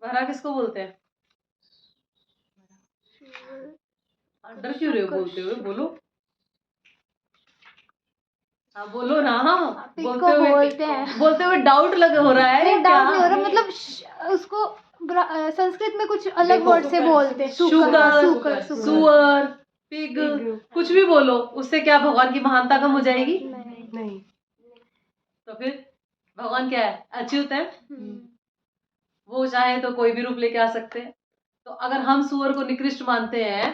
वरा किसको बोलते हैं? डर क्यों रहे हो बोलते हुए? बोलो। हाँ बोलो ना। बोलते हुए डाउट लग हो रहा है। नहीं, डाउट नहीं हो रहा, मतलब उसको संस्कृत में कुछ अलग वर्ड से बोलते हैं। शुगर, सुअर, पिग, कुछ भी बोलो, उससे क्या भगवान की महानता कम हो जाएगी? नहीं। तो फिर भगवान क्या है? अच्युत है। वो चाहे तो कोई भी रूप लेके आ सकते हैं। तो अगर हम सुअर को निकृष्ट मानते हैं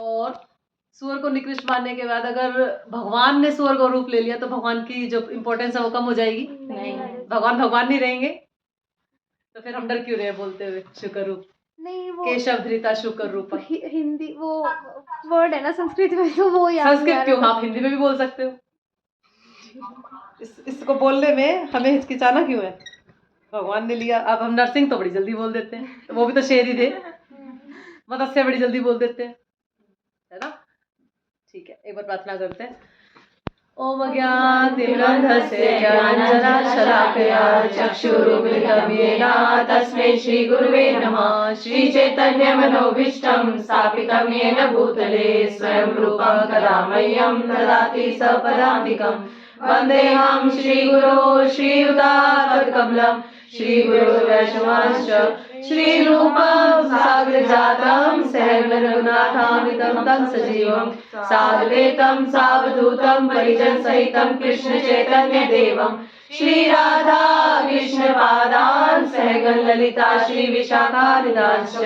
और सुअर को निकृष्ट मानने के बाद अगर भगवान ने सुअर को रूप ले लिया तो भगवान की जो इम्पोर्टेंस है वो कम हो जाएगी? नहीं। भगवान नहीं रहेंगे। तो फिर हम डर क्यों रहे बोलते हुए शुक्र रूप? नहीं, वो केशव धृता शुक्र रूप। हिंदी वो वर्ड है ना संस्कृत में, तो वो याद संस्कृत क्यों, आप हिंदी में भी बोल सकते हो। इसको बोलने में हमें हिचकिचाना क्यों है? भगवान ने लिया। अब हम नरसिंह तो बड़ी जल्दी बोल देते हैं, तो वो भी तो शेर ही थे। मत्स्य बड़ी जल्दी बोल देते हैं, है ना। ठीक है, एक बार प्रार्थना करते हैं। ओम अज्ञानतिमिरन्धस्य ज्ञानाञ्जनशलाकया चक्षुरुन्मिलितं येन तस्मै श्रीगुरुवे नमः। श्रीचैतन्यमनोभीष्टं स्थापितं येन भूतले स्वयं रूपं कदा मह्यं ददाति सपदान्तिकम्। वन्देऽहं श्रीगुरो श्रीयुतापदकमलं श्रीगुरुवैष्णवांश्च श्रीरूपं साग्रजातं सहगणरघुनाथान्वितं तं सजीवं साद्वैतं सावधूतं परिजनसहितं कृष्णचैतन्यदेवं श्रीराधा कृष्णपादान् सहगण ललिता श्रीविशाखान्वितांश्च।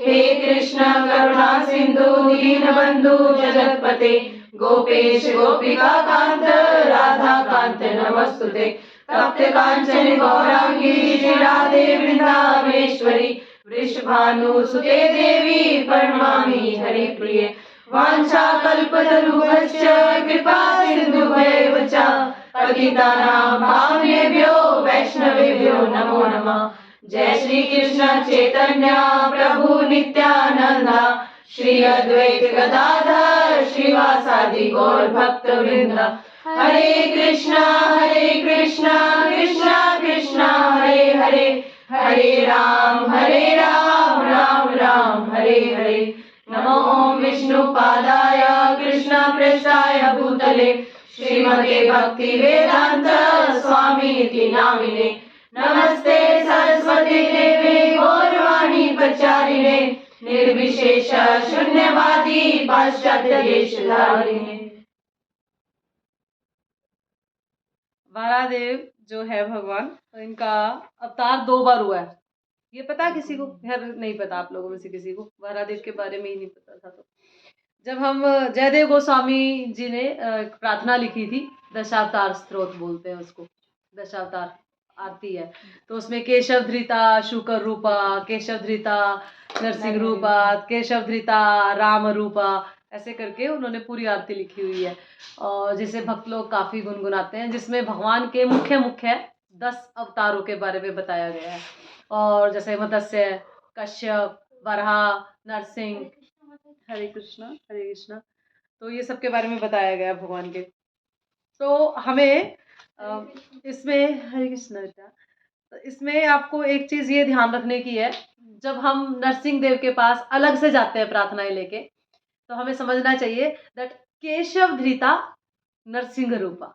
हे कृष्ण करुणा सिन्धु दीनबन्धु जगत्पते गोपेश गोपिकान्त राधाकान्त नमस्तुते। तप्त कांचन गौरांगी राधे वृंदावनेश्वरी वृषभानुसुते देवी प्रणमामि हरिप्रिये। वाञ्छाकल्पतरुभ्यश्च कृपा सिन्धुभ्यैव च पतितानां पावनेभ्यो वैष्णवेभ्यो नमो नमः। जय श्री कृष्ण चैतन्य प्रभु नित्यानंद श्री अद्वैत गदाधर श्रीवासादि गौर भक्तवृंद। हरे कृष्णा कृष्णा कृष्णा हरे हरे, हरे राम राम राम हरे हरे। नमो ओम विष्णुपादाय कृष्णप्रेष्ठाय भूतले श्रीमते भक्ति वेदांत स्वामिनिति नामिने। नमस्ते सरस्वती देवी गौरवाणी प्रचारिणे निर्विशेष शून्यवादी पाश्चात्य देशधारिणे। वारादेव जो है भगवान, तो इनका अवतार 2 बार हुआ है। ये पता है किसी को? खैर नहीं पता आप लोगों में से किसी को वारादेव के बारे में ही नहीं पता था। तो जब हम जयदेव गोस्वामी जी ने प्रार्थना लिखी थी, दशावतार स्तोत्र बोलते हैं उसको, दशावतार आरती है, तो उसमें केशव धृता शुकर रूपा, केशव धृता नरसिंह रूपा, केशव धृता राम रूपा, ऐसे करके उन्होंने पूरी आरती लिखी हुई है और जिसे भक्त लोग काफ़ी गुनगुनाते हैं, जिसमें भगवान के मुख्य 10 अवतारों के बारे में बताया गया है। और जैसे मत्स्य, कश्यप, वराह, नरसिंह, हरे कृष्णा, तो ये सब के बारे में बताया गया भगवान के। तो हमें इसमें हरे कृष्णा, तो इसमें आपको एक चीज़ ये ध्यान रखने की है, जब हम नरसिंह देव के पास अलग से जाते हैं प्रार्थनाएं लेके, तो हमें समझना चाहिए दैट केशव धृता नरसिंह रूपा।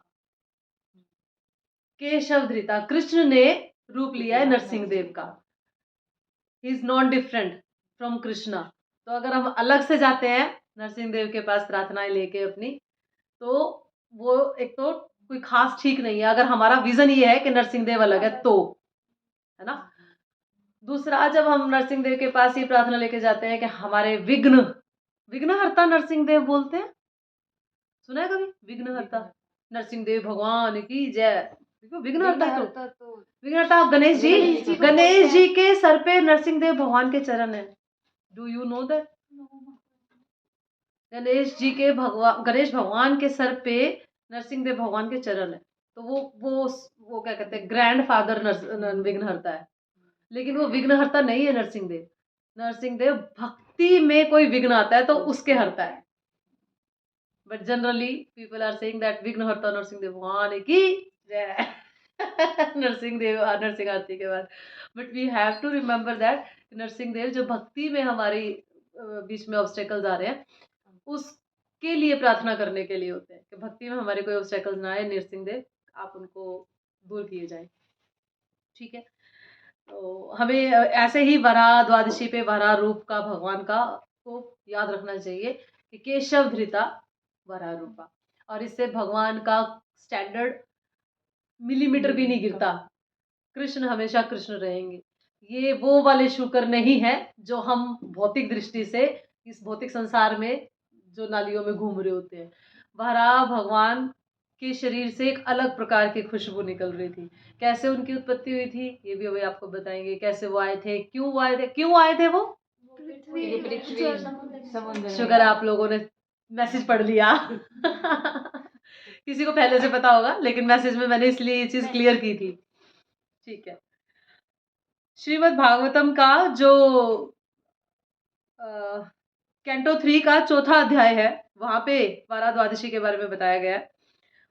केशव धृता, कृष्ण ने रूप लिया है नरसिंह देव का। He is not different from Krishna. तो अगर हम अलग से जाते हैं नरसिंह देव के पास प्रार्थनाएं लेके अपनी, तो वो एक तो कोई खास ठीक नहीं है। अगर हमारा विजन ये है कि नरसिंह देव अलग है तो, है ना। दूसरा, जब हम नरसिंह देव के पास ये प्रार्थना लेके जाते हैं कि हमारे विघ्नहर्ता नरसिंह देव बोलते हैं, सुना है कभी? विघ्नहर्ता नरसिंह देव भगवान की जय। विघ्नहर्ता गणेश जी के सर पे नरसिंह देव भगवान के चरण है। Do you know that? Ganesh भगवान के सर पे नरसिंह देव भगवान के चरण है। तो वो क्या कहते हैं, ग्रैंड फादर विघ्नहर्ता है। लेकिन वो विघ्नहर्ता नहीं है नरसिंह देव। नरसिंह देव भक्ति में कोई विघ्न आता है तो उसके हरता है। But generally people are saying that Vighnaharta Narasimha देव भगवान की जय। नरसिंह देव, नरसिंह आरती के बाद। But we have to remember that Narasimha Dev जो भक्ति में हमारी बीच में ऑब्स्टेकल्स आ रहे हैं, उसके लिए प्रार्थना करने के लिए होते हैं कि भक्ति में हमारे कोई ऑब्स्टेकल्स ना आए, नरसिंह देव आप उनको दूर किए जाए। ठीक है, तो हमें ऐसे ही वराह द्वादशी पे वराह रूप का भगवान का को याद रखना चाहिए कि केशव धृता वराह रूपा, और इससे भगवान का स्टैंडर्ड मिलीमीटर भी नहीं गिरता। कृष्ण हमेशा कृष्ण रहेंगे। ये वो वाले शुक्र नहीं है जो हम भौतिक दृष्टि से इस भौतिक संसार में जो नालियों में घूम रहे होते हैं। वराह भगवान के शरीर से एक अलग प्रकार की खुशबू निकल रही थी। कैसे उनकी उत्पत्ति हुई थी ये भी अभी आपको बताएंगे। कैसे वो आए थे, क्यों आए थे, क्यों आए थे वो। शुगर आप लोगों ने मैसेज पढ़ लिया। किसी को पहले से पता होगा, लेकिन मैसेज में मैंने इसलिए ये चीज क्लियर की थी। ठीक है, श्रीमद् भागवतम का जो कैंटो 3 का चौथा अध्याय है, वहां पे वराह द्वादशी के बारे में बताया गया है।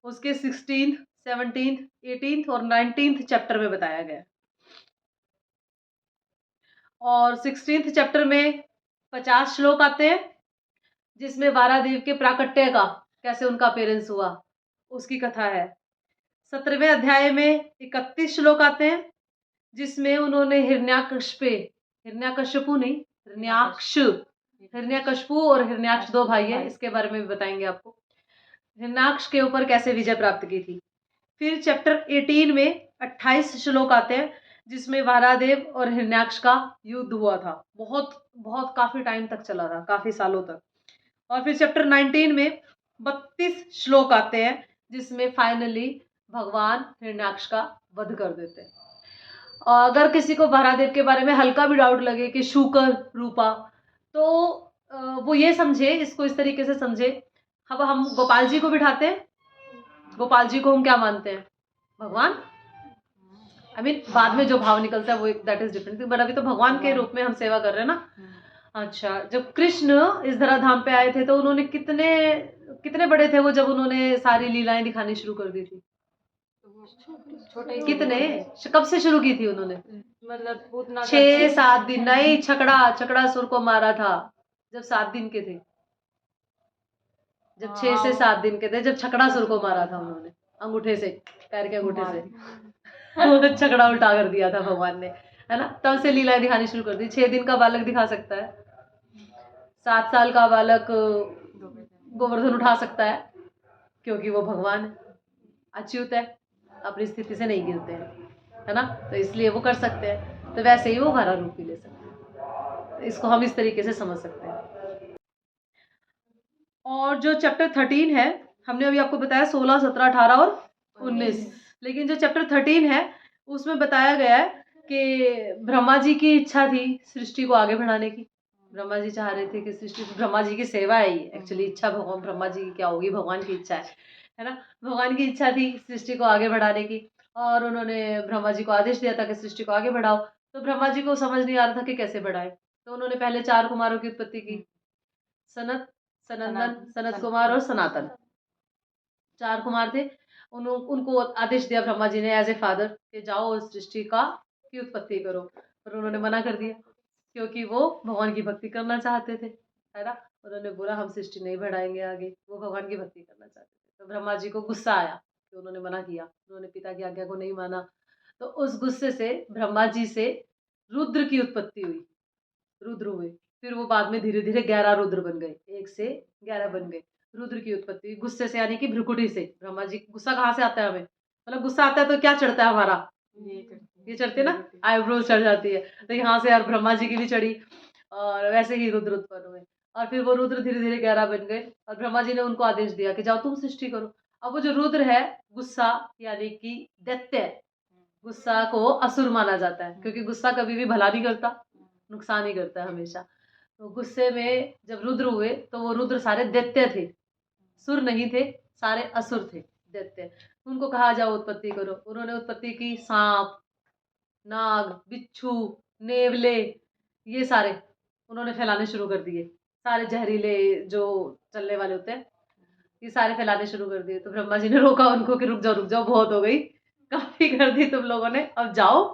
उसके 16th, 17th, 18th और 19th चैप्टर में बताया गया है। और 16th चैप्टर में 50 श्लोक आते हैं, जिसमें वारादेव के प्राकट्य का, कैसे उनका अपीयरेंस हुआ, उसकी कथा है। 17वें अध्याय में 31 श्लोक आते हैं, जिसमें उन्होंने हिरण्यकश्यपु नहीं, हिरण्यकश्यपु और हिरण्याक्ष दो भाई है, इसके बारे में भी बताएंगे आपको। हिरण्याक्ष के ऊपर कैसे विजय प्राप्त की थी। फिर चैप्टर 18 में 28 श्लोक आते हैं, जिसमें वारादेव और हिरण्याक्ष का युद्ध हुआ था। बहुत बहुत काफी टाइम तक चला था, काफी सालों तक। और फिर चैप्टर 19 में 32 श्लोक आते हैं, जिसमें फाइनली भगवान हिरण्याक्ष का वध कर देते हैं। और अगर किसी को वारादेव के बारे में हल्का भी डाउट लगे कि शुकर रूपा, तो वो ये समझे, इसको इस तरीके से समझे। अब हम गोपाल जी को बिठाते हैं, गोपाल जी को हम क्या मानते हैं, भगवान। आई मीन बाद में जो भाव निकलता है वो दैट इज डिफरेंट, बट अभी तो भगवान के रूप में हम सेवा कर रहे हैं ना। अच्छा, जब कृष्ण इस धराधाम पे आए थे तो उन्होंने कितने कितने बड़े थे वो, जब उन्होंने सारी लीलाएं दिखानी शुरू कर दी थी। कितने, कब से शुरू की थी उन्होंने, मतलब 6-7 दिन नहीं, छकड़ा सुर को मारा था जब 7 दिन के थे, जब 6 से 7 दिन के थे, जब छकड़ा सुर को मारा था उन्होंने अंगूठे से, पैर के अंगूठे से। छकड़ा उल्टा कर दिया था भगवान ने, है ना। तब से लीलाएं दिखानी शुरू कर दी। 6 दिन का बालक दिखा सकता है, 7 साल का बालक गोवर्धन उठा सकता है, क्योंकि वो भगवान है, अच्युत है, अपनी स्थिति से नहीं गिरते हैं, है ना। तो इसलिए वो कर सकते हैं। तो वैसे ही वो वराह रूप भी ले सकते हैं। तो इसको हम इस तरीके से समझ सकते हैं। और जो चैप्टर 13 है, हमने अभी आपको बताया 16, 17, 18 और 19, लेकिन जो चैप्टर 13 है उसमें बताया गया है कि ब्रह्मा जी की इच्छा थी सृष्टि को आगे बढ़ाने की। ब्रह्मा जी चाह रहे थे कि सृष्टि, ब्रह्मा जी की सेवा है ये एक्चुअली, इच्छा भगवान, ब्रह्मा जी की क्या होगी, भगवान की इच्छा है ना। भगवान की इच्छा थी सृष्टि को आगे बढ़ाने की, और उन्होंने ब्रह्मा जी को आदेश दिया था कि सृष्टि को आगे बढ़ाओ। तो ब्रह्मा जी को समझ नहीं आ रहा था कि कैसे बढ़ाए, तो उन्होंने पहले 4 कुमारों की उत्पत्ति की, सनत, सनंदन, सनत कुमार और सनातन, 4 कुमार थे। उनको आदेश दिया ब्रह्मा जी ने एज ए फादर कि जाओ सृष्टि का की उत्पत्ति करो, पर उन्होंने मना कर दिया, क्योंकि वो भगवान की भक्ति करना चाहते थे, है ना। उन्होंने बोला हम सृष्टि नहीं बढ़ाएंगे आगे, वो भगवान की भक्ति करना चाहते थे। तो ब्रह्मा जी को गुस्सा आया कि उन्होंने मना किया, उन्होंने पिता की आज्ञा को नहीं माना। तो उस गुस्से से ब्रह्मा जी से रुद्र की उत्पत्ति हुई, रुद्र हुए। फिर वो बाद में धीरे धीरे 11 रुद्र बन गए, 1 से 11 बन गए। रुद्र की उत्पत्ति हुई गुस्से से, यानी कि भ्रुकुटी से। ब्रह्मा जी, गुस्सा कहाँ से आता है हमें, मतलब गुस्सा आता है तो क्या चढ़ता है हमारा, ये चढ़ती है ना, आईब्रोज चढ़ जाती है। तो यहाँ से यार ब्रह्मा जी की भी चढ़ी, और वैसे ही रुद्र उत्पन्न हुए। और फिर वो रुद्र धीरे धीरे 11 बन गए, और ब्रह्मा जी ने उनको आदेश दिया कि जाओ तुम सृष्टि करो। अब वो जो रुद्र है, गुस्सा यानी कि दैत्य, गुस्सा को असुर माना जाता है, क्योंकि गुस्सा कभी भी भला नहीं करता, नुकसान ही करता है हमेशा। तो गुस्से में जब रुद्र हुए तो वो रुद्र सारे दैत्य थे, सुर नहीं थे, सारे असुर थे, दैत्य। उनको कहा जाओ उत्पत्ति करो। उन्होंने उत्पत्ति की, सांप, नाग, बिच्छू, नेवले, ये सारे उन्होंने फैलाने शुरू कर दिए। सारे जहरीले जो चलने वाले होते हैं, ये सारे फैलाने शुरू कर दिए। तो ब्रह्मा जी ने रोका उनको कि रुक जाओ बहुत हो गई, काफी कर दी तुम लोगों ने, अब जाओ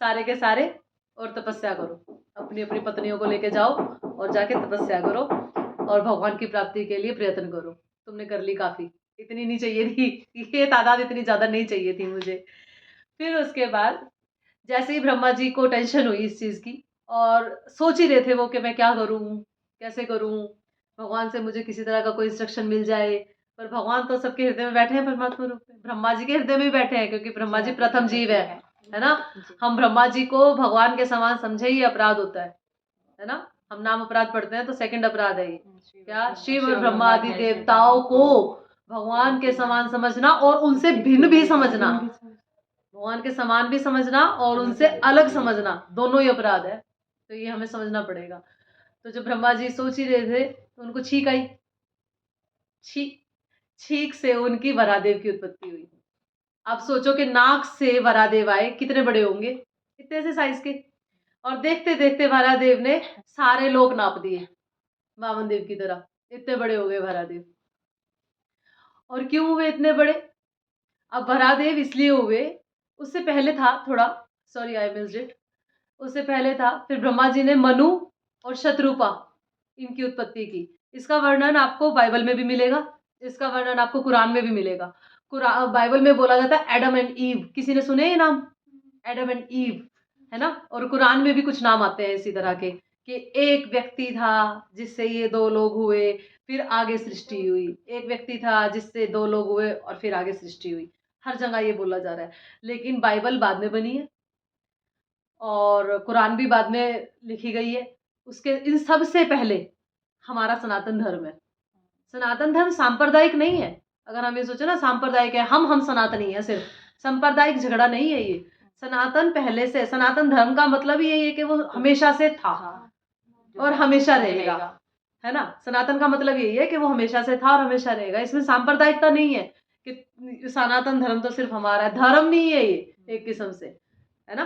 सारे के सारे और तपस्या करो, अपनी अपनी पत्नियों को लेके जाओ और जाके तपस्या करो और भगवान की प्राप्ति के लिए प्रयत्न करो। तुमने कर ली काफी, इतनी नहीं चाहिए थी, ये तादाद इतनी ज्यादा नहीं चाहिए थी मुझे। फिर उसके बाद जैसे ही ब्रह्मा जी को टेंशन हुई इस चीज की, और सोच ही रहे थे वो कि मैं क्या करूं, कैसे करूं, भगवान से मुझे किसी तरह का कोई इंस्ट्रक्शन मिल जाए। पर भगवान तो सबके हृदय में बैठे हैं परमात्मा रूप में, ब्रह्मा जी के हृदय में भी बैठे हैं, क्योंकि ब्रह्मा जी प्रथम जीव है ना। हम ब्रह्मा जी को भगवान के समान समझे ही अपराध होता है ना। हम नाम अपराध पढ़ते हैं तो सेकंड अपराध है ये, क्या शिव और ब्रह्मा आदि देवताओं को भगवान के समान समझना और उनसे भिन्न भी समझना, भगवान के समान भी समझना और उनसे अलग समझना, दोनों ही अपराध है। तो ये हमें समझना पड़ेगा। तो जब ब्रह्मा जी सोच ही रहे थे तो उनको छींक आई, छींक से उनकी वरादेव की उत्पत्ति हुई। आप सोचो कि नाक से वरादेव आए, कितने बड़े होंगे, इतने से साइज के, और देखते देखते वरादेव ने सारे लोग नाप दिए वामन देव की तरह, इतने बड़े हो गए वरादेव। और क्यों हुए इतने बड़े? अब वरादेव इसलिए हुए, उससे पहले था थोड़ा, सॉरी आई मिस्ड इट, उससे पहले था, फिर ब्रह्मा जी ने मनु और शतरूपा इनकी उत्पत्ति की। इसका वर्णन आपको बाइबल में भी मिलेगा, इसका वर्णन आपको कुरान में भी मिलेगा। बाइबल में बोला जाता है एडम एंड ईव, किसी ने सुने ये नाम, एडम एंड ईव, है ना। और कुरान में भी कुछ नाम आते हैं इसी तरह के, कि एक व्यक्ति था जिससे ये दो लोग हुए, फिर आगे सृष्टि हुई, एक व्यक्ति था जिससे दो लोग हुए और फिर आगे सृष्टि हुई। हर जगह ये बोला जा रहा है, लेकिन बाइबल बाद में बनी है और कुरान भी बाद में लिखी गई है। उसके इन सब से पहले हमारा सनातन धर्म है। सनातन धर्म सांप्रदायिक नहीं है। अगर हम ये सोचे ना सांप्रदायिक है, हम सनातनी है, सिर्फ सांप्रदायिक झगड़ा नहीं है ये। सनातन पहले से, सनातन धर्म का मतलब यही है कि वो हमेशा से था और हमेशा रहेगा, है ना। सनातन का मतलब यही है कि वो हमेशा से था और हमेशा रहेगा। इसमें सांप्रदायिकता नहीं है कि सनातन धर्म तो सिर्फ हमारा है, धर्म नहीं है ये एक किस्म से, है ना।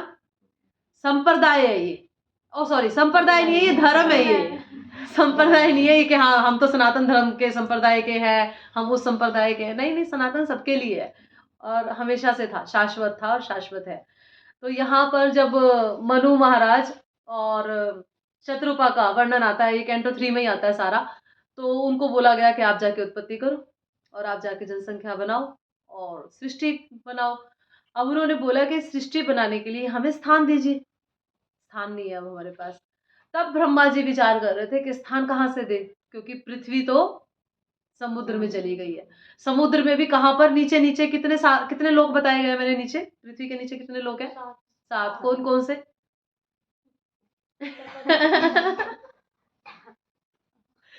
संप्रदाय है ये, ओ सॉरी संप्रदाय नहीं है ये, धर्म है ये। संप्रदाय नहीं है ये कि हाँ हम तो सनातन धर्म के संप्रदाय के हैं, हम उस संप्रदाय के हैं, नहीं नहीं, सनातन सबके लिए है और हमेशा से था, शाश्वत था और शाश्वत है। तो यहाँ पर जब मनु महाराज और शत्रुपा का वर्णन आता है, ये कैंटो 3 में ही आता है सारा, तो उनको बोला गया कि आप जाके उत्पत्ति करो और आप जाके जनसंख्या बनाओ और सृष्टि बनाओ। अब उन्होंने बोला कि सृष्टि बनाने के लिए हमें स्थान दीजिए, स्थान नहीं है अब हमारे पास। तब ब्रह्मा जी विचार कर रहे थे कि स्थान कहाँ से दे, क्योंकि पृथ्वी तो समुद्र में चली गई है। समुद्र में भी कहाँ पर, नीचे नीचे कितने लोग बताए गए मैंने, नीचे पृथ्वी के नीचे कितने लोग हैं? 7। कौन कौन से?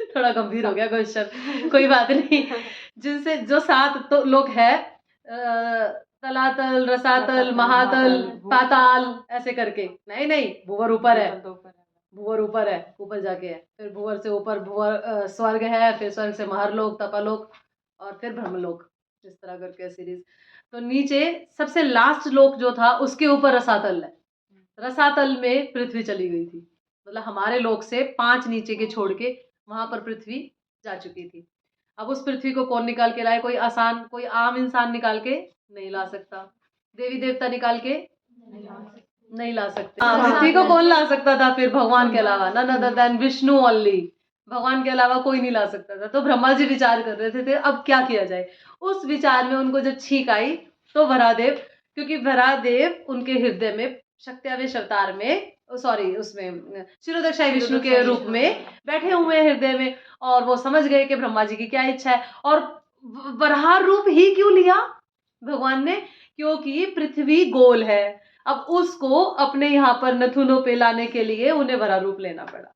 थोड़ा गंभीर हो गया क्वेश्चन, कोई बात नहीं। जिनसे जो 7 तो लोग हैं, तलातल, रसातल, महातल, पाताल, ऐसे करके, नहीं नहीं, भूवर ऊपर है, भूवर ऊपर है, ऊपर जाके है, फिर भूवर से ऊपर भूवर स्वर्ग है, फिर स्वर्ग से महरलोक, तपालोक और फिर ब्रह्मलोक, इस तरह करके सीरीज। तो नीचे सबसे लास्ट लोक जो था उसके ऊपर रसातल है, रसातल में पृथ्वी चली गई थी, मतलब हमारे लोक से 5 नीचे के छोड़ के वहां पर पृथ्वी जा चुकी थी। अब उस पृथ्वी को कौन निकाल के लाए? कोई आसान, कोई आम इंसान निकाल के नहीं ला सकता, देवी देवता निकाल के नहीं ला सकते। पृथ्वी को कौन ला सकता था फिर? भगवान के अलावा, none other than Vishnu only, भगवान के अलावा कोई नहीं ला सकता था। तो ब्रह्मा जी विचार कर रहे थे अब क्या किया जाए। उस विचार में उनको जब छींक आई तो वरादेव, क्योंकि वरादेव उनके हृदय में शक्त्यावेश अवतार में, सॉरी उसमें क्षीरोदक्षाई विष्णु के रूप में बैठे हुए हैं हृदय में, और वो समझ गए कि ब्रह्मा जी की क्या इच्छा है। और वराह रूप ही क्यों लिया भगवान ने? क्योंकि पृथ्वी गोल है, अब उसको अपने यहाँ पर नथुनों पे लाने के लिए उन्हें वराह रूप लेना पड़ा।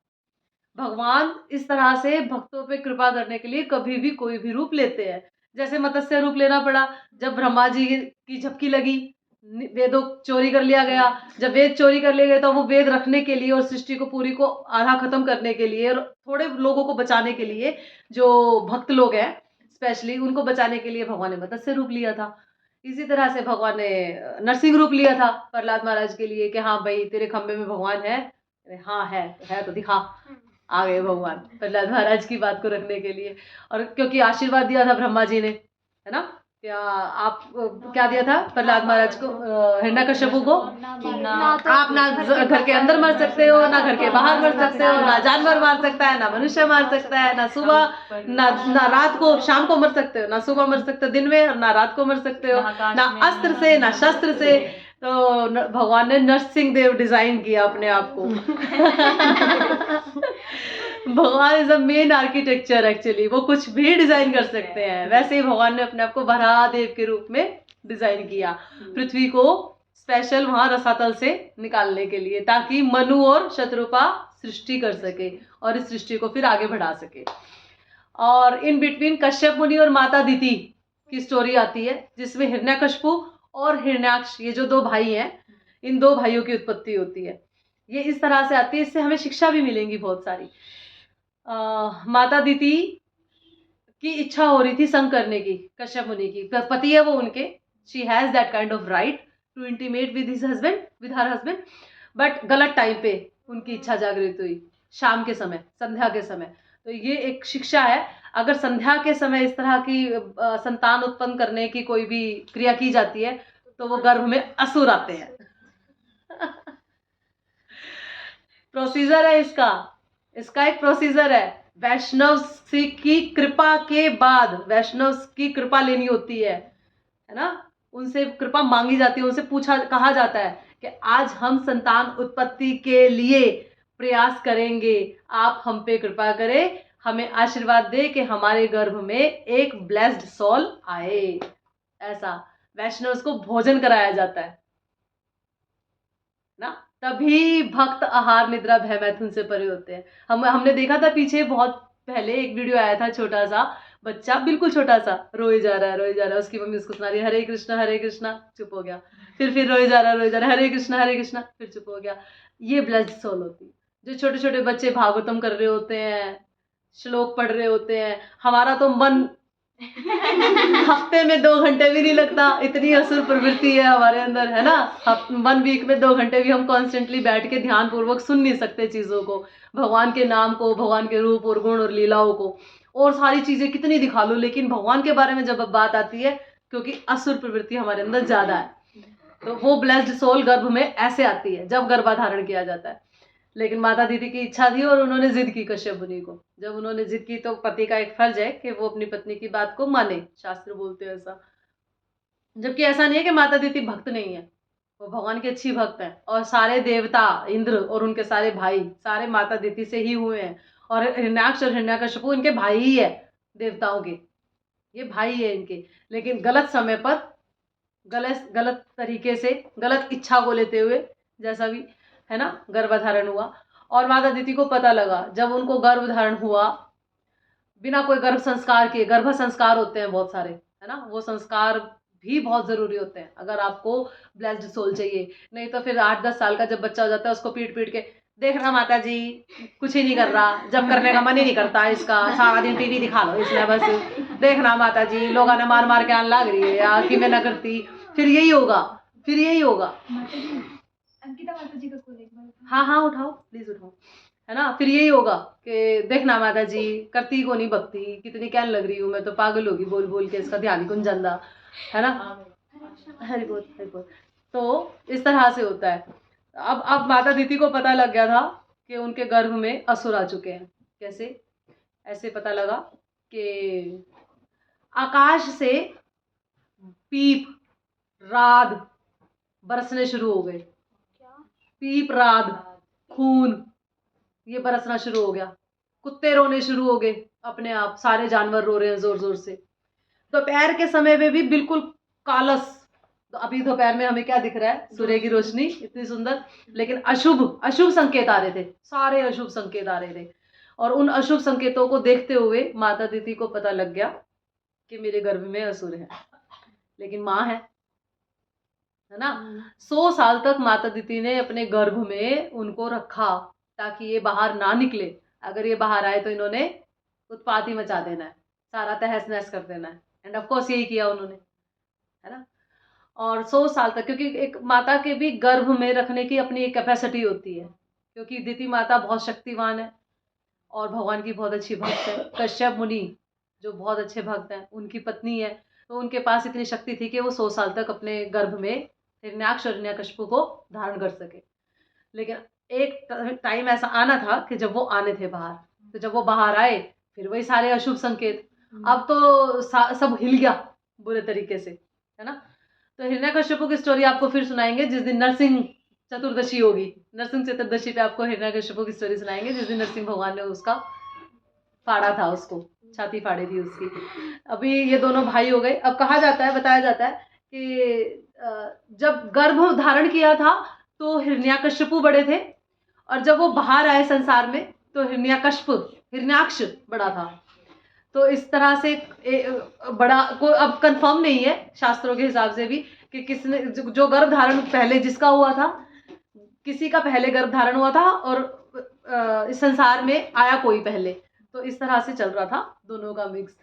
भगवान इस तरह से भक्तों पे कृपा करने के लिए कभी भी कोई भी रूप लेते हैं। जैसे मत्स्य रूप लेना पड़ा जब ब्रह्मा जी की झपकी लगी, वेदों चोरी कर लिया गया। जब वेद चोरी कर लिए गए तो वो वेद रखने के लिए और सृष्टि को पूरी को आधा खत्म करने के लिए और थोड़े लोगों को बचाने के लिए, जो भक्त लोग हैं स्पेशली, उनको बचाने के लिए भगवान ने मत्स्य रूप लिया था। इसी तरह से भगवान ने नरसिंह रूप लिया था प्रहलाद महाराज के लिए कि हाँ भाई तेरे खंबे में भगवान है, हाँ है तो दिखा। आ गए भगवान प्रहलाद महाराज की बात को रखने के लिए, और क्योंकि आशीर्वाद दिया था ब्रह्मा जी ने, है ना, क्या आप क्या दिया था प्रहलाद महाराज को, हिरण्यकश्यपु को? आप ना घर के अंदर मर सकते हो, ना घर के बाहर मर सकते हो, ना जानवर मार सकता है, ना मनुष्य मार सकता है, ना सुबह ना रात को, शाम को मर सकते हो, ना सुबह मर सकते हो दिन में, और ना रात को मर सकते हो, ना अस्त्र से ना शस्त्र से। तो भगवान ने नरसिंह देव डिजाइन किया अपने आप को। भगवान is the main architecture actually, वो कुछ भी डिजाइन कर सकते हैं। वैसे ही भगवान ने अपने आप को वराहदेव के रूप में डिजाइन किया, पृथ्वी को स्पेशल वहां रसातल से निकालने के लिए, ताकि मनु और शत्रुपा सृष्टि कर सके और इस सृष्टि को फिर आगे बढ़ा सके। और इन बिटवीन कश्यप मुनि और माता दिति की स्टोरी आती है, जिसमें हिरण्यकश्यपु और हिरण्याक्ष, ये जो दो भाई हैं, इन दो भाइयों की उत्पत्ति होती है। ये इस तरह से आती है, इससे हमें शिक्षा भी मिलेंगी बहुत सारी। माता दिति की इच्छा हो रही थी संग करने की, कश्यप मुनि की, पति है वो उनके, she has that kind of right to intimate with his husband, with her husband, but गलत टाइम पे उनकी इच्छा जागृत हुई, शाम के समय, संध्या के समय। तो ये एक शिक्षा है, अगर संध्या के समय इस तरह की संतान उत्पन्न करने की कोई भी क्रिया की जाती है तो वो गर्भ में असुर आते हैं। प्रोसीजर है इसका, इसका एक प्रोसीजर है। वैष्णव की कृपा के बाद, वैष्णव की कृपा लेनी होती है ना, उनसे कृपा मांगी जाती है, उनसे पूछा, कहा जाता है कि आज हम संतान उत्पत्ति के लिए प्रयास करेंगे, आप हम पे कृपा करें, हमें आशीर्वाद दे कि हमारे गर्भ में एक ब्लेस्ड सोल आए। ऐसा वैष्णव को भोजन कराया जाता है ना, तभी भक्त आहार निद्रा भय मैथुन से परे होते हैं। हमने देखा था पीछे बहुत पहले एक वीडियो आया था, छोटा सा बच्चा, बिल्कुल छोटा सा, रोए जा रहा है रोए जा रहा है, उसकी मम्मी उसको सुना रही है हरे कृष्णा, चुप हो गया, फिर रोए जा रहा है रोए जा रहा है, हरे कृष्णा, फिर चुप हो गया। ये ब्लेस्ड सोल होती है। जो छोटे छोटे बच्चे भागवतम कर रहे होते हैं, श्लोक पढ़ रहे होते हैं, हमारा तो मन हफ्ते में 2 घंटे भी नहीं लगता, इतनी असुर प्रवृत्ति है हमारे अंदर, है ना। 1 वीक में 2 घंटे भी हम कॉन्स्टेंटली बैठ के ध्यान पूर्वक सुन नहीं सकते चीजों को, भगवान के नाम को, भगवान के रूप और गुण और लीलाओं को, और सारी चीजें कितनी दिखा लो, लेकिन भगवान के बारे में जब बात आती है, क्योंकि असुर प्रवृत्ति हमारे अंदर ज्यादा है, तो वो ब्लेस्ड सोल गर्भ में ऐसे आती है जब गर्भाधारण किया जाता है। लेकिन माता दीदी की इच्छा थी और उन्होंने जिद की कश्यप मुनि को। जब उन्होंने जिद की तो पति का एक फर्ज है कि वो अपनी पत्नी की बात को माने, शास्त्र बोलते हैं ऐसा। जबकि ऐसा नहीं है कि माता दीदी भक्त नहीं है, वो भगवान की अच्छी भक्त है, और सारे देवता, इंद्र और उनके सारे भाई, सारे माता दीदी से ही हुए हैं, और हिरण्याक्ष और हिरण्यकश्यपु इनके भाई ही है, देवताओं के, ये भाई है इनके। लेकिन गलत समय पर, गलत तरीके से, गलत इच्छा को लेते हुए, जैसा भी है ना, गर्भधारण हुआ। और माता दीदी को पता लगा, जब उनको गर्भधारण हुआ बिना कोई गर्भ संस्कार किए, गर्भ संस्कार होते हैं बहुत सारे, है ना, वो संस्कार भी बहुत जरूरी होते हैं अगर आपको ब्लेस्ड सोल चाहिए। नहीं तो फिर 8-10 साल का जब बच्चा हो जाता है, उसको पीट पीट के देखना माता जी कुछ ही नहीं कर रहा, जब करने का मन ही नहीं करता इसका, सारा दिन टीवी दिखा लो इसमें बस, देखना माता जी लोग ने मार मार के आने लग रही है या कि मैं ना करती, फिर यही होगा, फिर यही होगा। अंकिता माता जी का कॉल एक बार। हाँ हाँ उठाओ, प्लीज उठाओ, है ना, फिर यही होगा कि देखना माता जी करती को नहीं भक्ति, कितनी कहने लग रही हूँ मैं, तो पागल होगी बोल बोल के, इसका ध्यान ही कौन जाता, है ना। हरि बोल हरि बोल। तो इस तरह से होता है। अब माता दीदी को पता लग गया था कि उनके गर्भ में असुर आ चुके हैं। कैसे? ऐसे पता लगा कि आकाश से पीप राद बरसने शुरू हो गए, पीप राद खून ये बरसना शुरू हो गया, कुत्ते रोने शुरू हो गए अपने आप, सारे जानवर रो रहे हैं जोर जोर से। दोपहर के समय में भी बिल्कुल कालस, तो अभी दोपहर में हमें क्या दिख रहा है, सूर्य की रोशनी इतनी सुंदर, लेकिन अशुभ अशुभ संकेत आ रहे थे, सारे अशुभ संकेत आ रहे थे। और उन अशुभ संकेतों को देखते हुए माता दीदी को पता लग गया कि मेरे गर्भ में असुर है, लेकिन माँ है ना। 100 साल तक माता दीदी ने अपने गर्भ में उनको रखा ताकि ये बाहर ना निकले, अगर ये बाहर आए तो इन्होंने उत्पात ही मचा देना है, सारा तहस नहस कर देना है। एंड ऑफ कोर्स यही किया उन्होंने, है ना। और 100 साल तक, क्योंकि एक माता के भी गर्भ में रखने की अपनी एक कैपेसिटी होती है, क्योंकि दिति माता बहुत शक्तिवान है और भगवान की बहुत अच्छी भक्त है। कश्यप मुनि जो बहुत अच्छे भक्त हैं, उनकी पत्नी है, तो उनके पास इतनी शक्ति थी कि वो 100 साल तक अपने गर्भ में हिरण्याक्ष और हिरण्यकशिपु को धारण कर सके। लेकिन एक टाइम ऐसा आना था कि जब वो आने थे बाहर, तो जब वो बाहर आए फिर वही सारे अशुभ संकेत। अब तो सब हिल गया बुरे तरीके से, है ना। तो हिरण्यकशिपु की स्टोरी आपको फिर सुनाएंगे जिस दिन नरसिंह चतुर्दशी होगी। नरसिंह चतुर्दशी पे आपको हिरण्यकशिपु की स्टोरी सुनाएंगे, जिस दिन नरसिंह भगवान ने उसका फाड़ा था, उसको छाती फाड़ी थी उसकी। अभी ये दोनों भाई हो गए। अब कहा जाता है, बताया जाता है कि जब गर्भ धारण किया था तो हिरण्यकशिपु बड़े थे, और जब वो बाहर आए संसार में तो हिरण्याक्ष बड़ा था। तो इस तरह से बड़ा को अब कंफर्म नहीं है शास्त्रों के हिसाब से भी कि किसने जो गर्भ धारण पहले जिसका हुआ था, किसी का पहले गर्भ धारण हुआ था और इस संसार में आया कोई पहले। तो इस तरह से चल रहा था दोनों का मिक्स।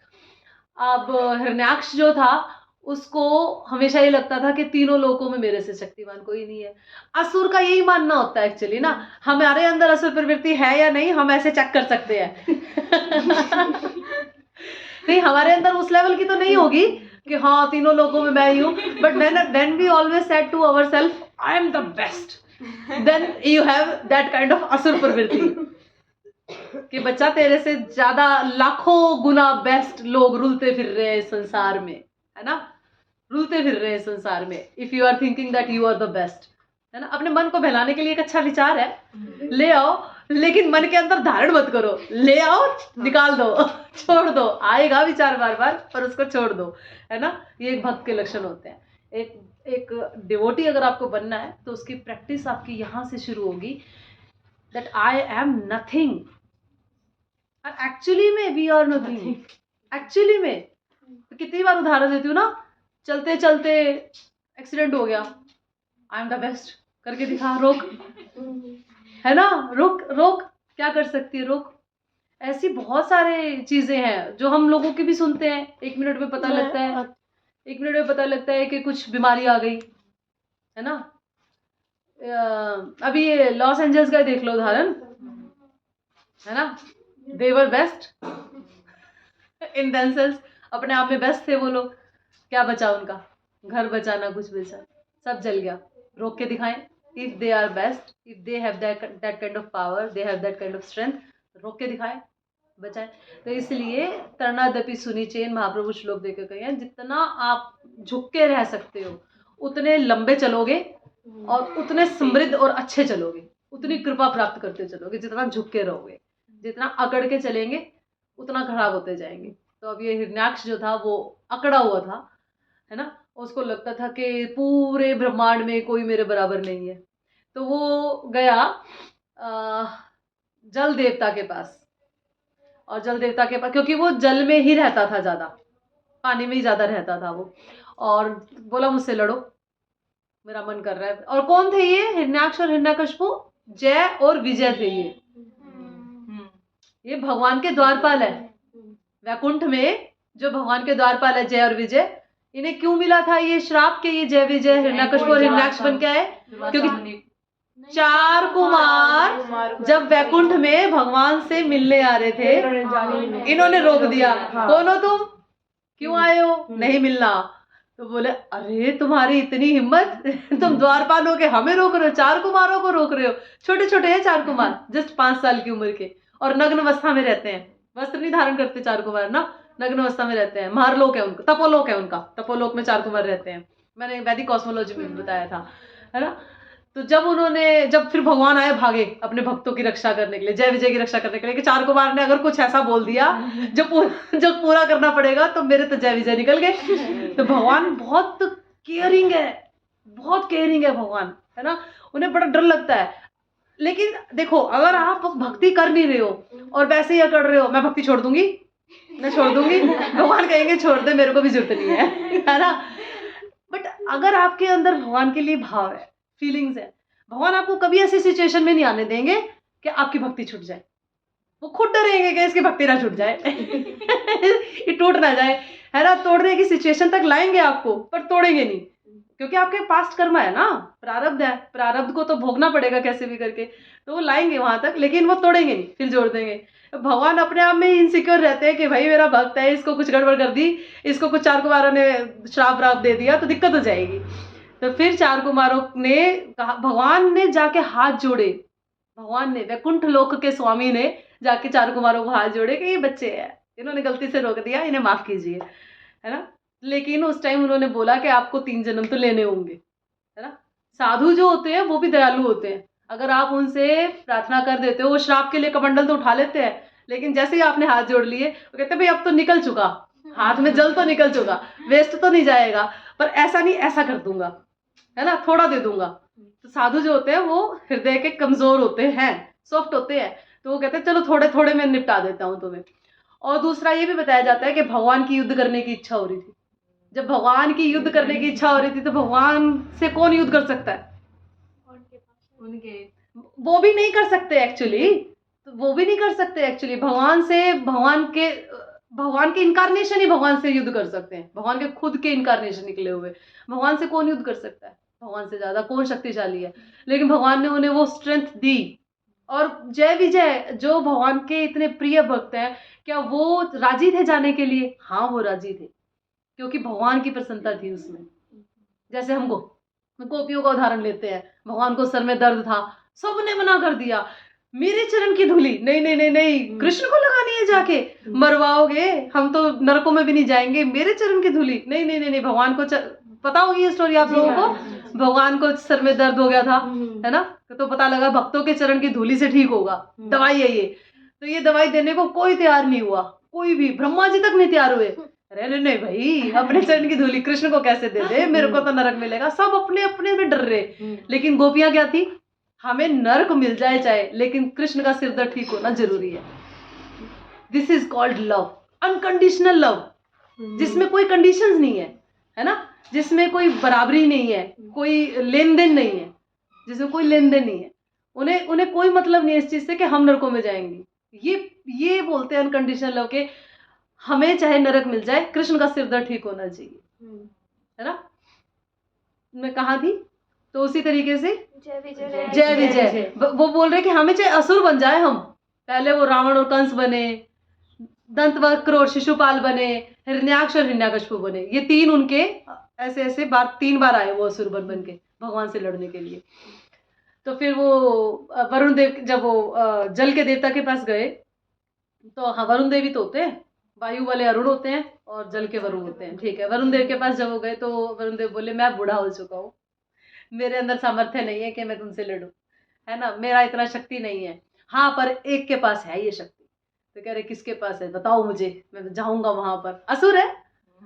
अब हिरण्याक्ष जो था उसको हमेशा ये लगता था कि तीनों लोकों में मेरे से शक्तिमान कोई नहीं है। असुर का यही मानना होता है एक्चुअली ना, हमारे अंदर असुर प्रवृत्ति है या नहीं हम ऐसे चेक कर सकते हैं। नहीं, हमारे अंदर उस लेवल की तो नहीं होगी कि हाँ तीनों लोगों में मैं ही हूँ, but when we always said to ourselves I am the best, then you have that kind of असुर प्रवृत्ति कि बच्चा तेरे से ज्यादा लाखों गुना बेस्ट लोग रुलते फिर रहे हैं संसार में, है ना, रुलते फिर रहे हैं संसार में। If you are thinking that you are the best, है ना। अपने मन को बहलाने के लिए एक अच्छा विचार है, ले आओ, लेकिन मन के अंदर धारण मत करो। ले आओ, निकाल दो, छोड़ दो, आएगा विचार बार बार पर उसको छोड़ दो, है ना। ये एक भक्त के लक्षण होते हैं। एक डिवोटी अगर आपको बनना है तो उसकी प्रैक्टिस आपकी यहाँ से शुरू होगी, दैट आई एम नथिंग, और एक्चुअली में वी आर नथिंग। एक्चुअली में तो कितनी बार उदाहरण देती हूँ ना, चलते चलते एक्सीडेंट हो गया, आई एम द बेस्ट करके दिखा, रोक, है ना, रोक रोक, क्या कर सकती है, रोक। ऐसी बहुत सारे चीजें हैं जो हम लोगों की भी सुनते हैं। 1 मिनट में पता लगता है, 1 मिनट में पता लगता है कि कुछ बीमारी आ गई, है ना। अभी ये लॉस एंजल्स का देख लो उदाहरण, है ना। दे वर बेस्ट इन देमसेल्व्स, अपने आप में बेस्ट थे वो लोग। क्या बचा उनका, घर बचा ना कुछ बचा, सब जल गया। रोक के दिखाएं, if they are best, if they have that kind of power, they have that kind of strength, रोक के दिखाएं, बचाएं। तो इसलिए तरणदपि सुनिचेन महाप्रभु श्लोक देकर गए हैं, जितना आप झुक के रह सकते हो उतने लंबे चलोगे और उतने समृद्ध और अच्छे चलोगे, उतनी कृपा प्राप्त करते चलोगे। जितना झुक के रहोगे, जितना अकड़ के चलेंगे उतना खराब होते जाएंगे। तो अब ये हिरण्याक्ष जो था वो अकड़ा हुआ था, है ना। उसको लगता था कि पूरे ब्रह्मांड में कोई मेरे बराबर नहीं है। तो वो गया जल देवता के पास, और जल देवता के पास, क्योंकि वो जल में ही रहता था, ज़्यादा पानी में ही ज़्यादा रहता था वो, और बोला मुझसे लड़ो, मेरा मन कर रहा है। और कौन थे ये, हिरण्याक्ष और हिरण्यकशिपु, जय और विजय थे ये भगवान के द्वारपाल है। वैकुंठ में जो भगवान के द्वारपाल है, जय और विजय, इन्हें क्यों मिला था ये श्राप के ये जय विजय हिरण्यकशिपु और हिरण्याक्ष बन के आए? क्योंकि 4 कुमार जब वैकुंठ में भगवान से मिलने आ रहे थे, इन्होंने रोक दिया। कौन हो तुम, क्यों आए हो, नहीं मिलना। तो बोले अरे तुम्हारी इतनी हिम्मत, तुम द्वारपाल हो के हमें रोक रहे हो, 4 कुमारों को रोक रहे हो। छोटे छोटे हैं 4 कुमार, जस्ट 5 साल की उम्र के, और नग्न अवस्था में रहते हैं, वस्त्र नहीं धारण करते 4 कुमार ना, नग्न अवस्था में रहते हैं। महारलोक है उनका, तपोलोक है उनका, तपोलोक में 4 कुमार रहते हैं, मैंने वैदिक कॉस्मोलॉजी में बताया था, है ना। तो जब फिर भगवान आए भागे अपने भक्तों की रक्षा करने के लिए, जय विजय की रक्षा करने के लिए, कि 4 कुमार ने अगर कुछ ऐसा बोल दिया जो पूरा करना पड़ेगा, तो मेरे तो जय विजय निकल गए। तो भगवान बहुत केयरिंग है, बहुत केयरिंग है भगवान, है ना। उन्हें बड़ा डर लगता है। लेकिन देखो, अगर आप भक्ति कर नहीं रहे हो और वैसे ही कर रहे हो, मैं भक्ति छोड़ दूंगी, मैं छोड़ दूंगी, भगवान कहेंगे छोड़ दे, मेरे को भी जरूरत नहीं है ना। बट अगर आपके अंदर भगवान के लिए भाव है, फीलिंग्स है, भगवान आपको कभी ऐसी सिचुएशन में नहीं आने देंगे कि आपकी भक्ति छूट जाए। वो खुद डरेंगे कि इसकी भक्ति ना छूट जाए, ये टूट ना जाए, है ना। तोड़ने की सिचुएशन तक लाएंगे आपको, पर तोड़ेंगे नहीं, क्योंकि आपके पास्ट कर्म है ना, प्रारब्ध है, प्रारब्ध को तो भोगना पड़ेगा कैसे भी करके। तो वो लाएंगे वहां तक, लेकिन वो तोड़ेंगे नहीं, फिर जोड़ देंगे। भगवान अपने आप में इनसिक्योर रहते हैं कि भाई मेरा भक्त है, इसको कुछ गड़बड़ कर दी, इसको कुछ चार कुमारों ने श्राप व्राप दे दिया तो दिक्कत हो जाएगी। तो फिर चार कुमारों ने कहा, भगवान ने जाके हाथ जोड़े, भगवान ने, वैकुंठ लोक के स्वामी ने जाके चार कुमारों को हाथ जोड़े कि ये बच्चे हैं, इन्होंने गलती से रोक दिया, इन्हें माफ कीजिए, है ना। लेकिन उस टाइम उन्होंने बोला कि आपको 3 जन्म तो लेने होंगे, है ना। साधु जो होते हैं वो भी दयालु होते हैं, अगर आप उनसे प्रार्थना कर देते हो, वो श्राप के लिए कमंडल तो उठा लेते हैं, लेकिन जैसे ही आपने हाथ जोड़ लिए वो कहते हैं भाई अब तो निकल चुका, हाथ में जल तो निकल चुका, वेस्ट तो नहीं जाएगा, पर ऐसा नहीं, ऐसा कर दूंगा, है ना, थोड़ा दे दूंगा। तो साधु जो होते हैं वो हृदय के कमजोर होते हैं, सॉफ्ट होते हैं, तो वो कहते हैं चलो थोड़े थोड़े में निपटा देता हूँ तुम्हें। और दूसरा ये भी बताया जाता है कि भगवान की युद्ध करने की इच्छा हो रही थी। जब भगवान की युद्ध करने की इच्छा हो रही थी तो भगवान से कौन युद्ध कर सकता है? उनके वो भी नहीं कर सकते एक्चुअली, तो वो भी नहीं कर सकते एक्चुअली। भगवान से, भगवान के इनकारनेशन ही भगवान से युद्ध कर सकते हैं, भगवान के खुद के इनकारनेशन निकले हुए। भगवान से कौन युद्ध कर सकता है? भगवान से ज्यादा कौन शक्तिशाली है? लेकिन भगवान ने उन्हें वो स्ट्रेंथ दी। और जय विजय जो भगवान के इतने प्रिय भक्त हैं, क्या वो राजी थे जाने के लिए? हाँ वो राजी थे, क्योंकि भगवान की प्रसन्नता थी उसमें। जैसे हमको गोपियों का उदाहरण लेते हैं, भगवान को सर में दर्द था, सबने मना कर दिया, मेरे चरण की धूली नहीं नहीं नहीं नहीं, कृष्ण को लगानी है, जाके मरवाओगे, हम तो नरकों में भी नहीं जाएंगे, मेरे चरण की धूली नहीं नहीं नहीं नहीं। भगवान को पता होगी ये स्टोरी आप लोगों को, भगवान को सर में दर्द हो गया था, है ना, तो पता लगा भक्तों के चरण की धूली से ठीक होगा, दवाई है ये। तो ये दवाई देने को कोई तैयार नहीं हुआ, कोई भी, ब्रह्मा जी तक नहीं तैयार हुए। अरे नहीं भाई, अपने चरण की धूली कृष्ण को कैसे दे दे, मेरे को तो नरक मिलेगा, सब अपने अपने में डर रहे। लेकिन गोपियां क्या थी, हमें नरक मिल जाए चाहे, लेकिन कृष्ण का सिर दर्द ठीक होना जरूरी है। This is called love, unconditional love, जिसमें कोई कंडीशंस नहीं है ना, जिसमें कोई बराबरी नहीं है, कोई लेन देन नहीं है, जिसमें कोई लेन देन नहीं है। उन्हें कोई मतलब नहीं है इस चीज से कि हम नरकों में जाएंगे। ये बोलते हैं अनकंडीशनल लव के, हमें चाहे नरक मिल जाए, कृष्ण का सिर दर्द ठीक होना चाहिए, है ना। मैं कहाँ थी? तो उसी तरीके से जय विजय, वो बोल रहे कि हमें चाहे असुर बन जाए, हम पहले वो रावण और कंस बने, दंतवक्र और शिशुपाल बने, हिरण्याक्ष और हिरण्यकशिपु बने, ये 3 उनके ऐसे ऐसे 3 बार आए वो असुर बन के भगवान से लड़ने के लिए। तो फिर वो वरुण देव, जब वो जल के देवता के पास गए, तो हाँ वरुण देवी तो होते हैं, वायु वाले अरुण होते हैं और जल के वरुण होते हैं, ठीक है। वरुण देव के पास जब वो गए तो वरुण देव बोले मैं बूढ़ा हो चुका हूँ, मेरे अंदर सामर्थ्य नहीं है कि मैं तुमसे लड़ूं, है ना, मेरा इतना शक्ति नहीं है। हाँ पर एक के पास है ये शक्ति। तो कह रहे किसके पास है, बताओ मुझे, मैं जाऊंगा वहां पर। असुर है,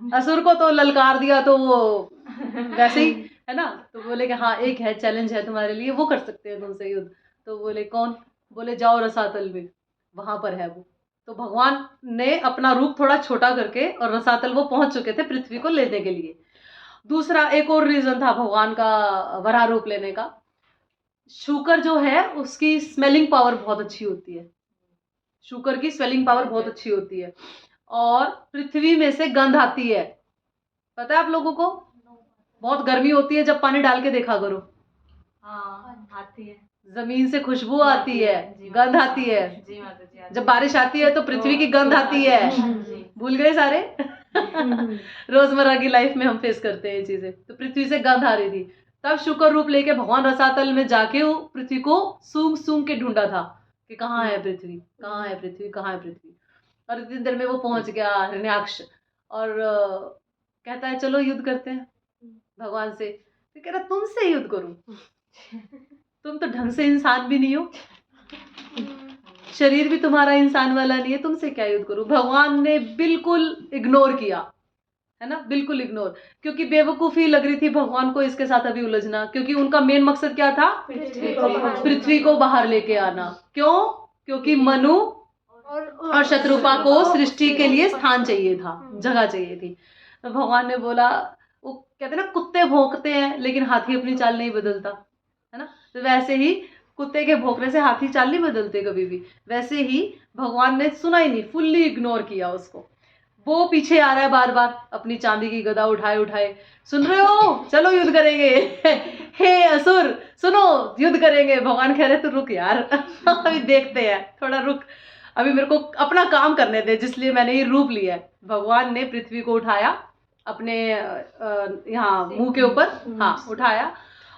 असुर को तो ललकार दिया तो वो वैसे ही, है ना। तो बोले कि हाँ एक है, चैलेंज है तुम्हारे लिए, वो कर सकते हैं तुमसे युद्ध। तो बोले कौन? बोले जाओ रसातल में, वहां पर है वो। तो भगवान ने अपना रूप थोड़ा छोटा करके, और रसातल वो पहुंच चुके थे पृथ्वी को लेने के लिए। दूसरा एक और रीजन था भगवान का वराह रूप लेने का, शुकर जो है उसकी स्मेलिंग पावर बहुत अच्छी होती है, शुकर की स्मेलिंग पावर बहुत अच्छी होती है, और पृथ्वी में से गंध आती है, पता है आप लोगों को? बहुत गर्मी होती है, जब पानी डाल के देखा करो, हाँ आती है, जमीन से खुशबू आती है, गंध आती है। जी माता जी, जब बारिश आती है तो पृथ्वी की गंध आती है। भूल गए सारे? रोजमर्रा की लाइफ में हम फेस करते हैं ये चीजें। तो पृथ्वी से गंध आ रही थी, तब शुक्र रूप लेके भगवान रसातल में जाके वो पृथ्वी को सूंघ सूंघ के ढूंढा था कि कहाँ है पृथ्वी, कहाँ है पृथ्वी, कहाँ है पृथ्वी। और इतनी देर में वो पहुंच गया हिरण्याक्ष, और कहता है चलो युद्ध करते हैं भगवान से। तो कह रहा तुमसे युद्ध करूं, तुम तो ढंग से इंसान भी नहीं हो, शरीर भी तुम्हारा इंसान वाला नहीं है, तुमसे क्या युद्ध करूं। भगवान ने बिल्कुल इग्नोर किया, है ना, बिल्कुल इग्नोर, क्योंकि बेवकूफी लग रही थी भगवान को इसके साथ अभी उलझना, क्योंकि उनका मेन मकसद क्या था? पृथ्वी को बाहर लेके आना। क्यों? क्योंकि मनु और शत्रुपा को सृष्टि के लिए स्थान चाहिए था, जगह चाहिए थी। तो भगवान ने बोला, वो कहते ना कुत्ते भौंकते हैं लेकिन हाथी अपनी चाल नहीं बदलता, है ना। तो वैसे ही कुत्ते के भौंकने से हाथी चाल नहीं बदलते कभी भी, वैसे ही भगवान ने सुना ही नहीं, फुल्ली इग्नोर किया उसको। वो पीछे आ रहा है बार बार अपनी चांदी की गदा उठाए उठाए, सुन रहे हो, चलो युद्ध करेंगे। हे असुर सुनो, युद्ध करेंगे। भगवान कह रहे तू रुक यार, अभी देखते हैं, थोड़ा रुक, अभी मेरे को अपना काम करने दे, जिसलिए मैंने ये रूप लिया है। भगवान ने पृथ्वी को उठाया अपने यहाँ मुंह के ऊपर, हाँ उठाया,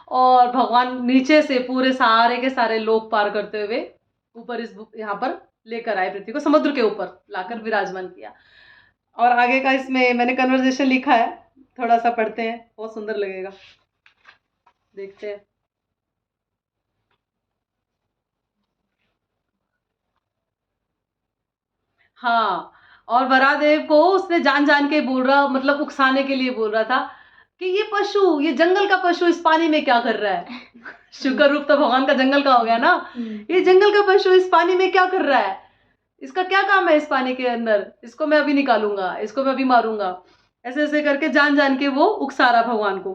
और भगवान नीचे से पूरे सारे के सारे लोक पार करते हुए ऊपर इस यहाँ पर लेकर आए, पृथ्वी को समुद्र के ऊपर लाकर विराजमान किया। और आगे का इसमें मैंने कन्वर्सेशन लिखा है, थोड़ा सा पढ़ते हैं, बहुत सुंदर लगेगा, देखते हैं। हाँ, और वरादेव को उसने जान जान के बोल रहा, मतलब उकसाने के लिए बोल रहा था कि ये पशु, ये जंगल का पशु इस पानी में क्या कर रहा है। शुक्र रूप तो भगवान का जंगल का हो गया ना। ये जंगल का पशु इस पानी में क्या कर रहा है, इसका क्या काम है इस पानी के अंदर, इसको मैं अभी निकालूंगा, इसको मैं अभी मारूंगा। ऐसे ऐसे करके जान जान के वो उकसा रहा भगवान को।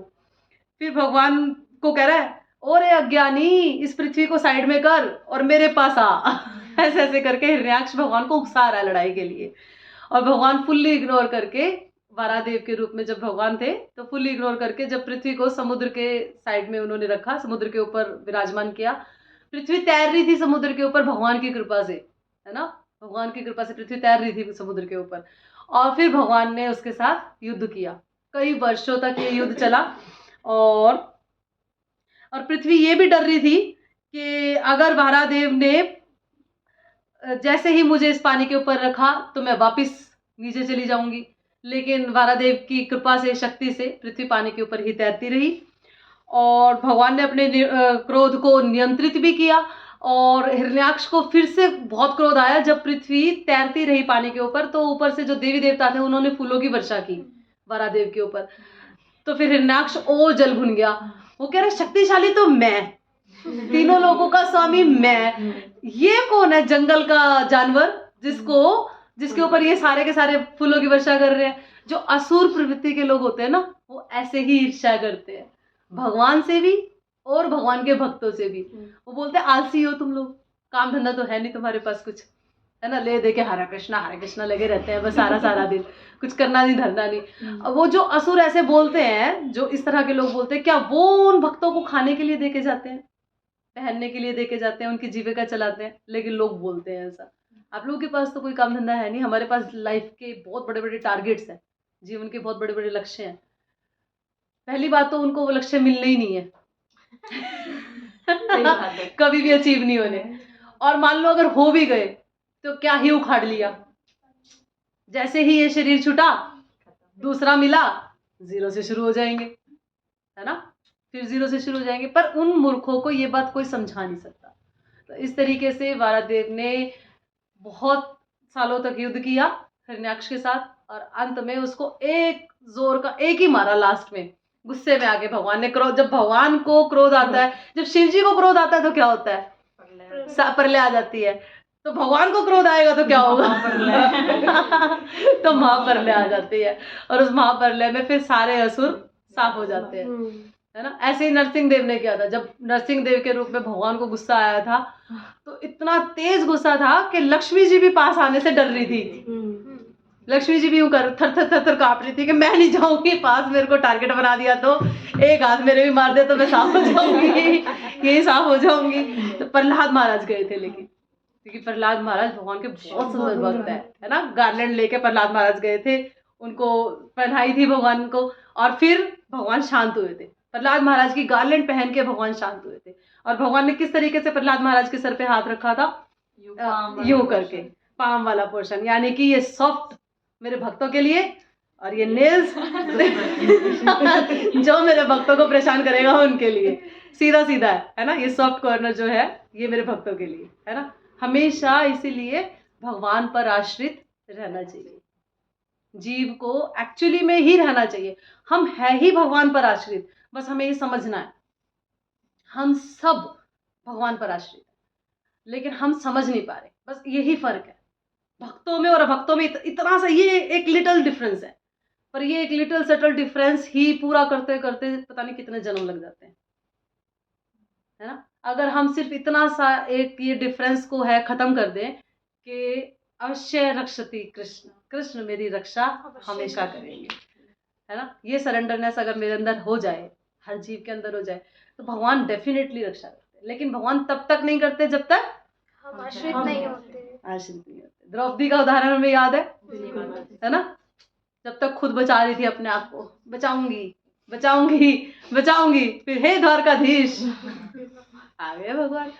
फिर भगवान को कह रहा है, ओरे अज्ञानी, इस पृथ्वी को साइड में कर और मेरे पास आ। ऐसे ऐसे करके हिरण्याक्ष भगवान को उकसा रहा है लड़ाई के लिए। और भगवान फुल्ली इग्नोर करके, वारादेव के रूप में जब भगवान थे, तो फुल्ली इग्नोर करके जब पृथ्वी को समुद्र के साइड में उन्होंने रखा, समुद्र के ऊपर विराजमान किया, पृथ्वी तैर रही थी समुद्र के ऊपर भगवान की कृपा से, है ना, भगवान की कृपा से पृथ्वी तैर रही थी समुद्र के ऊपर। और फिर भगवान ने उसके साथ युद्ध किया, कई वर्षों तक ये युद्ध चला। और पृथ्वी ये भी डर रही थी कि अगर वारादेव ने जैसे ही मुझे इस पानी के ऊपर रखा तो मैं वापस नीचे चली जाऊंगी। लेकिन वारादेव की कृपा से, शक्ति से पृथ्वी पानी के ऊपर ही तैरती रही। और भगवान ने अपने क्रोध को नियंत्रित भी किया। और हिरण्याक्ष को फिर से बहुत क्रोध आया जब पृथ्वी तैरती रही पानी के ऊपर, तो ऊपर से जो देवी देवता थे उन्होंने फूलों की वर्षा की वारादेव के ऊपर। तो फिर हिरण्याक्ष और जल भुन गया। वो कह रहे शक्तिशाली तो मैं, तीनों लोगों का स्वामी मैं, ये कौन है जंगल का जानवर जिसके ऊपर ये सारे के सारे फूलों की वर्षा कर रहे हैं। जो असुर प्रवृत्ति के लोग होते हैं ना, वो ऐसे ही ईर्ष्या करते हैं, भगवान से भी और भगवान के भक्तों से भी। वो बोलते हैं आलसी हो तुम लोग, काम धंधा तो है नहीं तुम्हारे पास कुछ, है ना, ले दे के हरे कृष्णा लगे रहते हैं बस सारा सारा दिन, कुछ करना नहीं धरना नहीं। वो जो असुर ऐसे बोलते हैं, जो इस तरह के लोग बोलते हैं, क्या वो उन भक्तों को खाने के लिए देके जाते हैं, पहनने के लिए देके जाते हैं, उनकी जीविका चलाते हैं? लेकिन लोग बोलते हैं ऐसा। आप लोगों के पास तो कोई काम धंधा है नहीं, हमारे पास लाइफ के बहुत बड़े बड़े टारगेट्स हैं, जीवन के बहुत बड़े बड़े लक्ष्य हैं। पहली बात तो उनको वो लक्ष्य मिलने ही नहीं है। कभी भी अचीव नहीं होने। और मान लो अगर हो भी गए तो क्या ही उखाड़ लिया, जैसे ही ये शरीर छूटा दूसरा मिला, जीरो से शुरू हो जाएंगे, है ना, फिर जीरो से शुरू हो जाएंगे। पर उन मूर्खों को ये बात कोई समझा नहीं सकता। तो इस तरीके से वारादेव ने बहुत सालों तक युद्ध किया हिरण्याक्ष के साथ, और अंत में उसको एक जोर का एक ही मारा लास्ट में, गुस्से में आके भगवान ने क्रोध, जब भगवान को क्रोध आता है, जब शिव जी को क्रोध आता है तो क्या होता है, प्रलय आ जाती है। तो भगवान को क्रोध आएगा तो क्या होगा, तो महाप्रलय आ जाती है। और उस महाप्रलय में फिर सारे असुर साफ हो जाते हैं, है ना। ऐसे ही नरसिंह देव ने किया था। जब नरसिंह देव के रूप में भगवान को गुस्सा आया था, तो इतना तेज गुस्सा था कि लक्ष्मी जी भी पास आने से डर रही थी। लक्ष्मी जी भी यूं कर थर थर थर थर कांप रही थी कि मैं नहीं जाऊंगी पास, मेरे को टारगेट बना दिया तो एक हाथ मेरे भी मार दे तो मैं साफ हो जाऊंगी, यही साफ हो जाऊंगी। तो प्रहलाद महाराज गए थे, लेकिन क्योंकि प्रहलाद महाराज भगवान के बहुत सुंदर भक्त है ना। गार्लैंड लेके प्रहलाद महाराज गए थे, उनको पहनाई थी भगवान को, और फिर भगवान शांत हुए थे। प्रहलाद महाराज की गार्लैंड पहन के भगवान शांत हुए थे। और भगवान ने किस तरीके से प्रहलाद महाराज के सर पे हाथ रखा था, यूं करके, पाम वाला पोर्शन, यानी कि ये सॉफ्ट मेरे भक्तों के लिए, और ये नेल्स जो मेरे भक्तों को परेशान करेगा उनके लिए, सीधा सीधा है ना। ये सॉफ्ट कॉर्नर जो है ये मेरे भक्तों के लिए, है ना। हमेशा इसीलिए भगवान पर आश्रित रहना चाहिए, जीव को एक्चुअली में ही रहना चाहिए। हम है ही भगवान पर आश्रित, बस हमें ये समझना है। हम सब भगवान पर आश्रित है, लेकिन हम समझ नहीं पा रहे, बस यही फर्क है भक्तों में और अभक्तों में। इतना सा ये एक लिटिल डिफरेंस है, पर ये एक लिटिल सटल डिफरेंस ही पूरा करते करते पता नहीं कितने जन्म लग जाते हैं, है ना। अगर हम सिर्फ इतना सा एक ये डिफरेंस को है खत्म कर दें कि अवश्य रक्षति कृष्ण, कृष्ण मेरी रक्षा हमेशा करेंगे, है ना। ये सरेंडरनेस अगर मेरे अंदर हो जाए, हर जीव के अंदर हो जाए, तो भगवान डेफिनेटली रक्षा करते हैं। लेकिन भगवान तब तक नहीं करते जब तक हम आश्रित नहीं होते। आश्रित नहीं होते। द्रौपदी का उदाहरण हमें याद है ना, जब तक खुद बचा रही थी अपने आप को, बचाऊंगी बचाऊंगी बचाऊंगी, फिर हे द्वारकाधीश आ गए भगवान।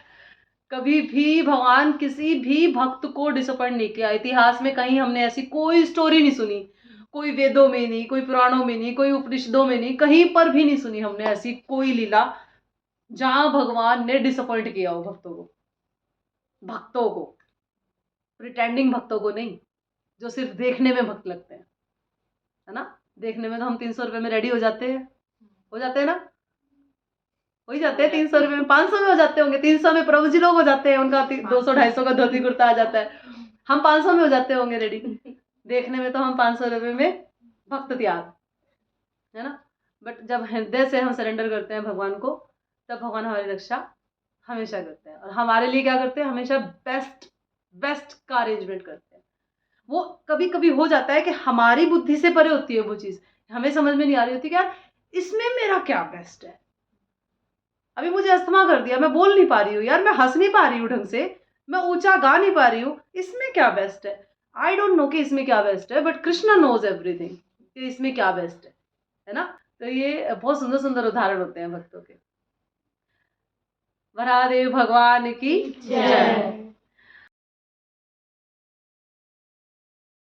कभी भी भगवान किसी भी भक्त को डिसअपॉइंट नहीं किया। इतिहास में कहीं हमने ऐसी कोई स्टोरी नहीं सुनी, कोई वेदों में नहीं, कोई पुराणों में नहीं, कोई उपनिषदों में नहीं, कहीं पर भी नहीं सुनी हमने ऐसी कोई लीला जहां भगवान ने डिसअपॉइंट किया हो भक्तों को, प्रिटेंडिंग भक्तों को नहीं, जो सिर्फ देखने में भक्त लगते हैं, है ना। देखने में तो हम 300 रुपए में रेडी हो जाते हैं ना, हो ही जाते हैं 300 रुपए में, 500 में हो जाते होंगे, 300 में प्रभु जी लोग हो जाते हैं, उनका 200-250 का धोती कुर्ता आ जाता है, हम 500 में हो जाते होंगे रेडी। देखने में तो हम 500 रुपए में भक्त तैयार, है ना। बट जब हृदय से हम सरेंडर करते हैं भगवान को, तब भगवान हमारी रक्षा हमेशा करते हैं, और हमारे लिए क्या करते हैं, हमेशा बेस्ट का अरेंजमेंट करते हैं। वो कभी कभी हो जाता है कि हमारी बुद्धि से परे होती है वो चीज़, हमें समझ में नहीं आ रही होती कि यार इसमें मेरा क्या बेस्ट है। अभी मुझे अस्थमा कर दिया, मैं बोल नहीं पा रही हूँ यार, मैं हंस नहीं पा रही हूँ ढंग से, मैं ऊंचा गा नहीं पा रही हूँ, इसमें क्या बेस्ट है। आई डोंट नो कि इसमें क्या बेस्ट है, बट कृष्णा नोज एवरीथिंग कि इसमें क्या बेस्ट है ना। तो ये बहुत सुंदर सुंदर उदाहरण होते हैं भक्तों के। वरादेव भगवान की जय।